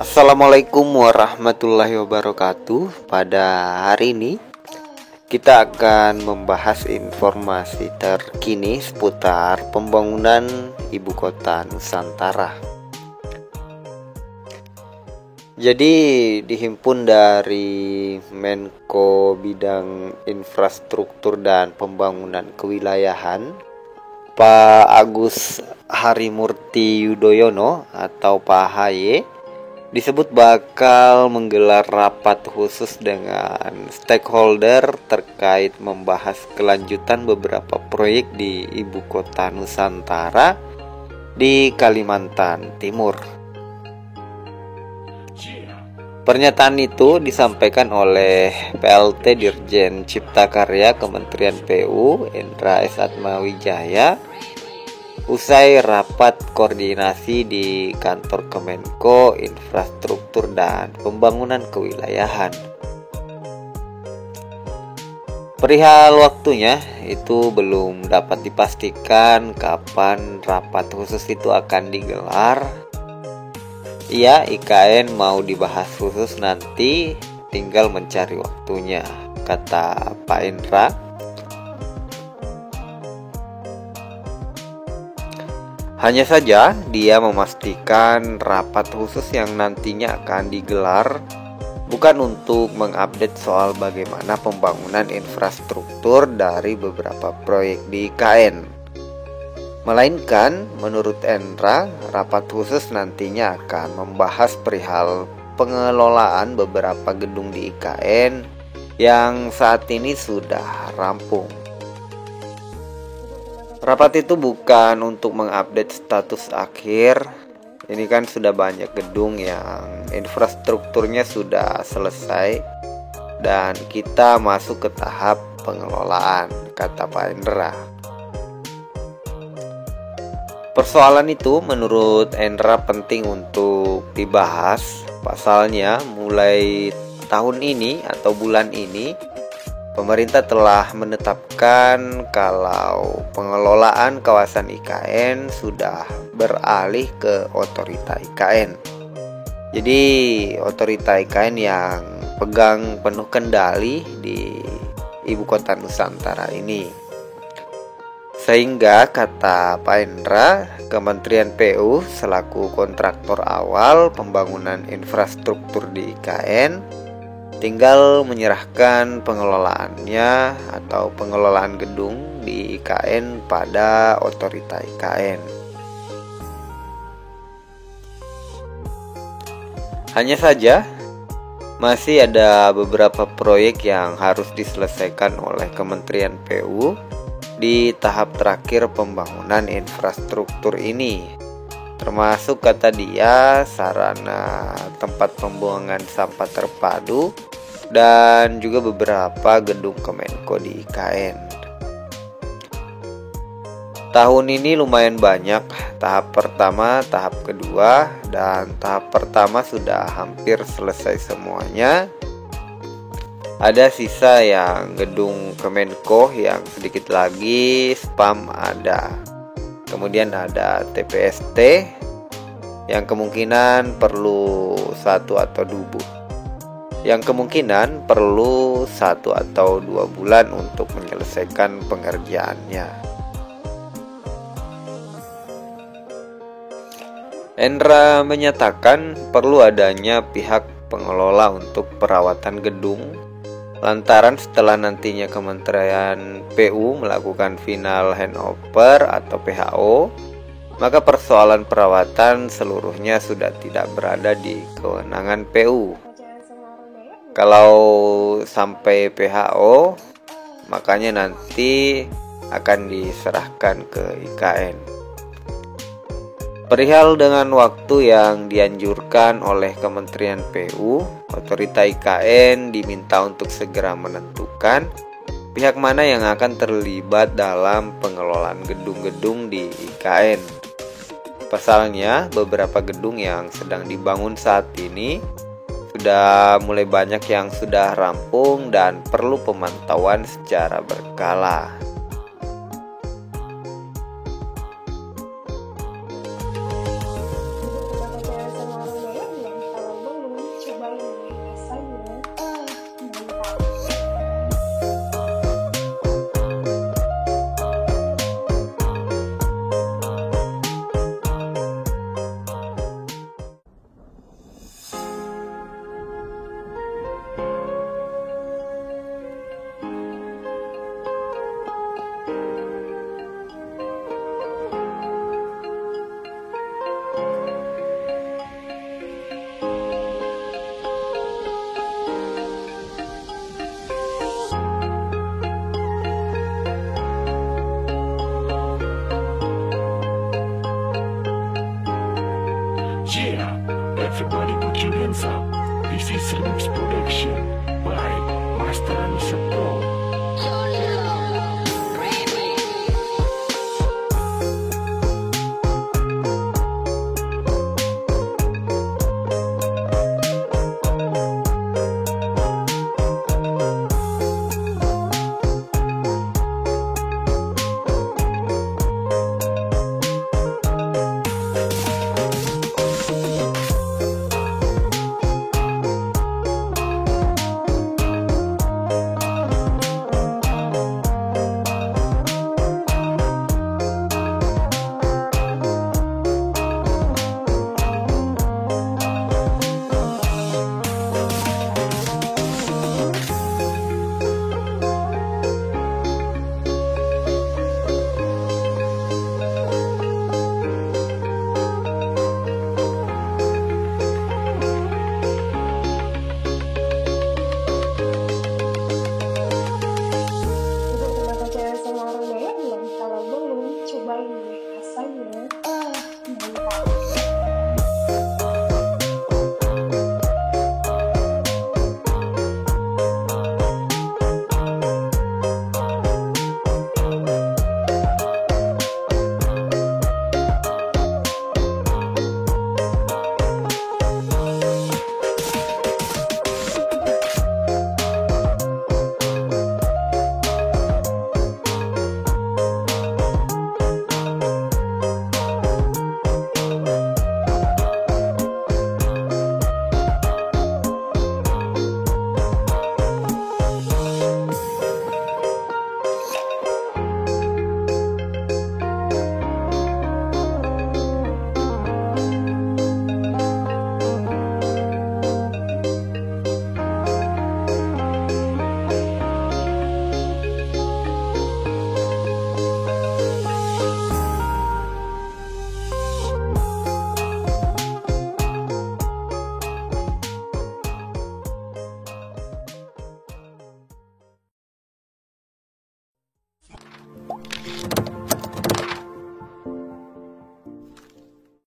Assalamualaikum warahmatullahi wabarakatuh. Pada hari ini kita akan membahas informasi terkini seputar pembangunan Ibu Kota Nusantara. Jadi dihimpun dari Menko Bidang Infrastruktur dan Pembangunan Kewilayahan, Pak Agus Harimurti Yudhoyono atau Pak AHY, disebut bakal menggelar rapat khusus dengan stakeholder terkait membahas kelanjutan beberapa proyek di Ibu Kota Nusantara di Kalimantan Timur. Pernyataan itu disampaikan oleh PLT Dirjen Cipta Karya Kementerian PU Endra S. Atmawijaya usai rapat koordinasi di kantor Kemenko Infrastruktur dan Pembangunan Kewilayahan. Perihal waktunya itu belum dapat dipastikan kapan rapat khusus itu akan digelar. Iya, IKN mau dibahas khusus nanti, tinggal mencari waktunya, kata Pak Endra. Hanya saja dia memastikan rapat khusus yang nantinya akan digelar bukan untuk mengupdate soal bagaimana pembangunan infrastruktur dari beberapa proyek di IKN. Melainkan, menurut Endra, rapat khusus nantinya akan membahas perihal pengelolaan beberapa gedung di IKN yang saat ini sudah rampung. Rapat itu bukan untuk mengupdate status akhir. Ini kan sudah banyak gedung yang infrastrukturnya sudah selesai dan kita masuk ke tahap pengelolaan, kata Pak Endra. Persoalan itu menurut Endra penting untuk dibahas. Pasalnya mulai tahun ini atau bulan ini pemerintah telah menetapkan kalau pengelolaan kawasan IKN sudah beralih ke otorita IKN. Jadi otorita IKN yang pegang penuh kendali di Ibu Kota Nusantara ini. Sehingga kata Pak Endra, Kementerian PU selaku kontraktor awal pembangunan infrastruktur di IKN tinggal menyerahkan pengelolaannya atau pengelolaan gedung di IKN pada otorita IKN. Hanya saja masih ada beberapa proyek yang harus diselesaikan oleh Kementerian PU di tahap terakhir pembangunan infrastruktur ini, termasuk kata dia sarana tempat pembuangan sampah terpadu dan juga beberapa gedung Kemenko di IKN. Tahun ini lumayan banyak, tahap pertama, tahap kedua, dan tahap pertama sudah hampir selesai semuanya. Ada sisa yang gedung Kemenko yang sedikit lagi, spam ada. Kemudian ada TPST yang kemungkinan perlu 1 atau 2 bulan untuk menyelesaikan pengerjaannya. Endra menyatakan perlu adanya pihak pengelola untuk perawatan gedung, lantaran setelah nantinya Kementerian PU melakukan final handover atau PHO, maka persoalan perawatan seluruhnya sudah tidak berada di kewenangan PU. Kalau sampai PHO, makanya nanti akan diserahkan ke IKN. Perihal dengan waktu yang dianjurkan oleh Kementerian PU, otorita IKN diminta untuk segera menentukan pihak mana yang akan terlibat dalam pengelolaan gedung-gedung di IKN. Pasalnya, beberapa gedung yang sedang dibangun saat ini sudah mulai banyak yang sudah rampung dan perlu pemantauan secara berkala.